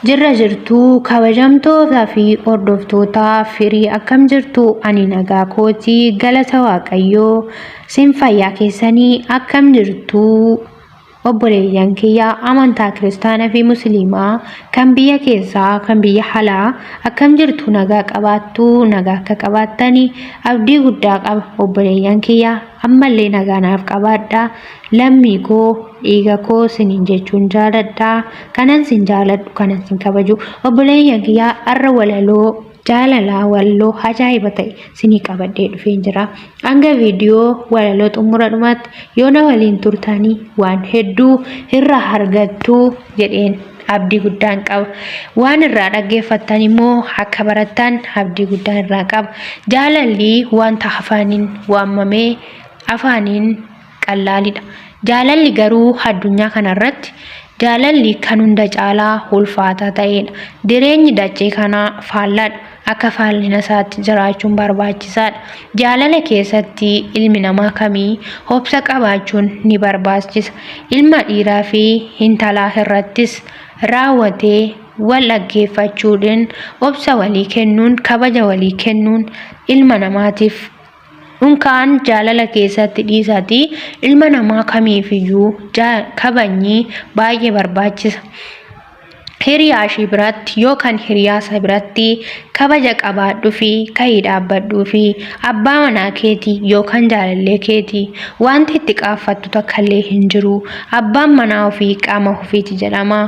Jirra jirtuu kabajamtootaa fi hordoftoota firii akkam jirtu ani nagaa kootii galata waaqayyoo sin fayyaa keessanii akkam jirtuu obboleeyyan kiyyaa amantaa kiristaanaa fi musliimaa kan biyya keessaa kan biyya alaa akkam jirtu nagaa qabaattu nagaa akka qabaattanii abdii guddaa qaba obboleeyyan kiyyaa ammallee nagaa naaf qabaadha lammii koo dhiiga koo sinin jechuun jaaladha kanan sin jaaladhu kanan sin kabaju obboleeyyan kiyyaa arra walaloo jaalala waloo ajaa'iba ta'e sinii qabadhee dhufeen jira hanga viidiyoo walaloo xumuradhumatti yoo na waliin turtanii waan hedduu irraa argattu jedheen abdii guddaan qaba waan irraa dhaggeeffattan immoo akka barattan abdii guddaan irraa qaba jaalalli wanta afaaniin waamamee afaaniin qallaalidha jaalalli garuu addunyaa kanarratti jaalalli kan hunda caalaa ulfaataa ta'edha jireenyi dachee kanaa faallaadha akka faallina isaatti jiraachuun barbaachisaadha jaalala keessatti ilmi namaa kamii obsa qabaachuun ni barbaachisa ilma dhiiraa fi intalaa irrattis raawwatee wal dhaggeeffachuudhaan obsa walii kennuun kabaja walii kennuun ilma namaatiif Unkaan jaalala keessatti dhiisati ilma namaa kamiifiyyuu kabajni baay'ee barbaachisa. Hiriyaa ishee biratti yookaan hiriyaasa biratti kabaja qabaadhuu fi ka'ii dhaabbadhuu fi abbaa manaa keetii yookaan jaalallee keetii wanti itti qaaffattu takkallee hin jiru. Abbaan manaa ofii qaama ofiiti jedhama.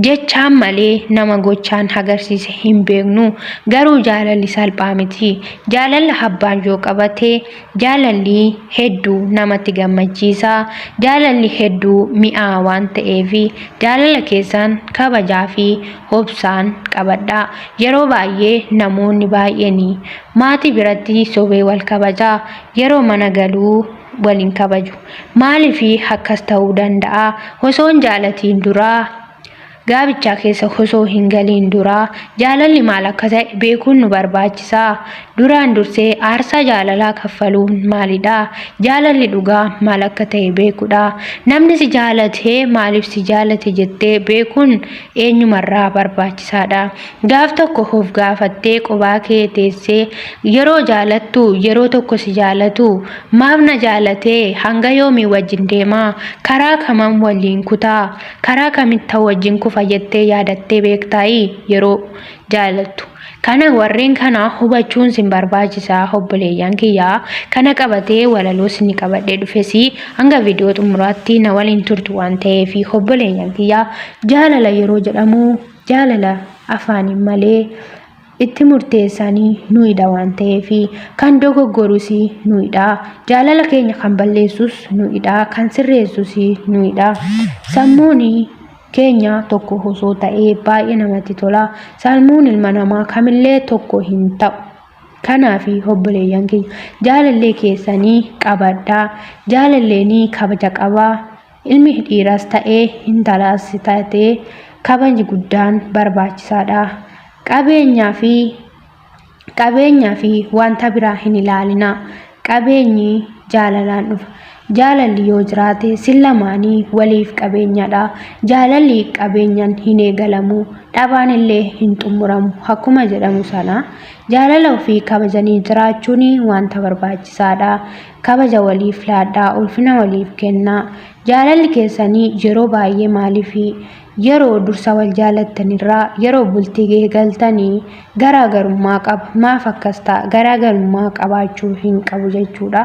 Jechaan malee nama gochaan agarsiise hin beeknu garuu jaalalli salphaa miti jaalala abbaan yoo qabate jaalalli hedduu namatti gammachiisa jaalalli hedduu mi'aa waan ta'eef jaalala keessan kabajaa fi obsaan qabadhaa yeroo baay'ee namoonni baay'een maatii biratti sobee wal kabajaa yeroo mana galuu waliin kabaju maaliif akkas ta'uu danda'a osoon jaalatiin duraa Gaabicha keessa osoo hin galiin dura jaalalli maal akka ta'e beekuun nu barbaachisa. Duraan dursee aarsaa jaalalaa kaffaluun maalidha? Jaalalli dhugaa maal akka ta'e beekuudha. Namni si jaalatee maaliif si jaalate jettee beekuun eenyumarraa barbaachisaadha. Gaaf tokko of gaafattee qophaa kee teessee yeroo jaalattu yeroo tokko si jaalatu maaf na jaalatee hanga yoomii wajjin deemaa karaa kamam waliin kutaa karaa kamitti wajjin fayyadtee yaadattee beektaayii yeroo jaalattu kana warreen kana hubachuun sin barbaachisaa obboleeyyan kiyyaa kana qabatee walaloo sin qabadhee dhufesi hanga viidiyoo xumuraatti na waliin turtu waan ta'eef obboleeyyan kiyyaa jaalala yeroo jedhamu jaalala afaaniin malee itti murteessanii nuyiidha waan ta'eef kan dogoggorus nuyiidha jaalala keenya kan balleessus nuyiidha kan sirreessus nuyiidha sammuuni keenya tokko osoo ta'ee baay'ee namatti tola salmuun ilma namaa kamillee tokko hin ta'u kanaaf obboleeyyan keenya jaalallee keessanii qabadhaa jaalalleenii kabaja qabaa ilmi dhiiraas ta'ee intalaas ta'ee kabaji guddaan barbaachisaadha qabeenyaa fi wanta biraa hin ilaalina qabeenyi jaalalaan dhufa jaalalli yoo jiraate sillamaanii waliif qabeenyadha jaalalli qabeenyaan hin eegalamu dhabaan illee hin xumuramu akkuma jedhamu sana jaalala ofii kabajanii jiraachuun wanta barbaachisaadha kabaja waliif laadhaa ulfina waliif kennaa jaalalli keessanii yeroo baay'ee maaliif yeroo dursa wal jaalattanirraa yeroo bultii galtanii garaagarummaa qaba maaf akkas ta'a garaagarummaa qabaachuu hin qabu jechuudha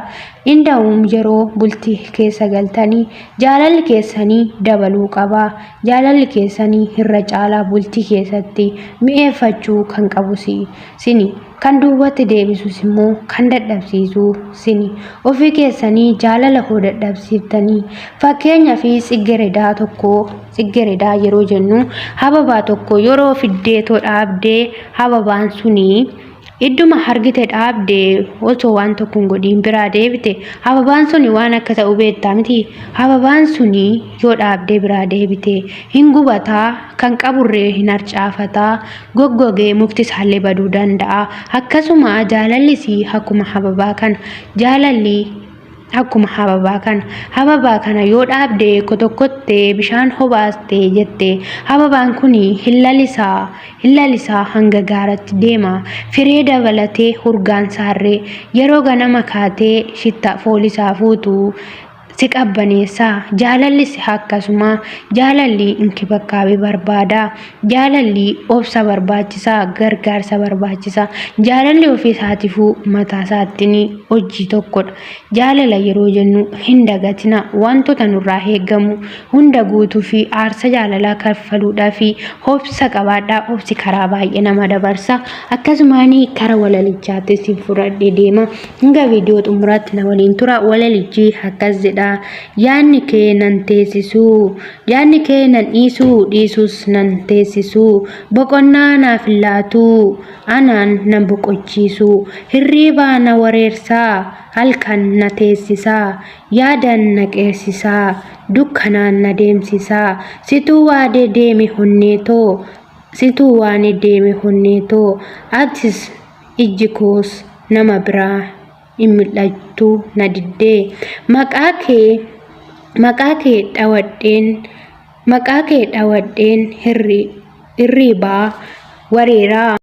inda'uun yeroo bultii keessa galtanii jaalalli keessanii dabaluu qaba jaalalli keessanii irra caalaa bultii keessatti mi'eeffachuu kan qabu sini kan duubatti deebisus immoo kan dadhabsiisu sini ofii keessanii jaalala hoo dadhabsiiftanii fakkeenyaa fi tsiggeredaa yeroo jennu hababaa tokko yeroo fiddeetoo dhaabdee hababaan suni idduma argite dhaabdee osoo waan tokko hin godhiin biraa deebite hababaan suni waan akka ta'u beektaa miti hababaan suni yoo dhaabdee biraa deebite hin gubataa kan qaburree hin harcaafataa goggogee mukti isaallee baduu danda'a akkasuma jaalallis akkuma hababaa kan jaalalli akkuma hababaa kana yoo dhaabdee kotokottee bishaan hobaaste jette hababaan kuni hillalisaa hanga gaaratti deema firee dabalatee hurgaan saarree yeroo ganama kaatee shitta foolisaa fuutu si qabbaneessa jaalalli si akkasuma jaalalli inkibakkaabee barbaada jaalalli obsa barbaachisa gargaarsa barbaachisa jaalalli ofiisaatiifuu mataa isaatti hojii tokkodha jaalala yeroo jennu hin dagatina wantoota nurraa eegamu hunda guutuu fi aarsa jaalalaa kaffaluudhaa fi obsa qabaadhaa obsi karaa baay'ee nama dabarsa akkasumaan karaa walalichaatti si fudhadhee deema hanga viidiyoo xumuraatti na waliin tura walalichi akkas jedha yaanni kee nan teessisuu yaanni kee nan dhiisus nan teessisuu boqonnaa naaf laatu anaan nan boqochiisu hirriibaa na wareersaa halkan na teessisaa yaadan na qeessisaa dukkanaan na deemsisaa situu waade deeme honneetoo atis ijji koos nama biraa imil'attu na diddee maqaa kee dhawadheen hirriibaa wareeraa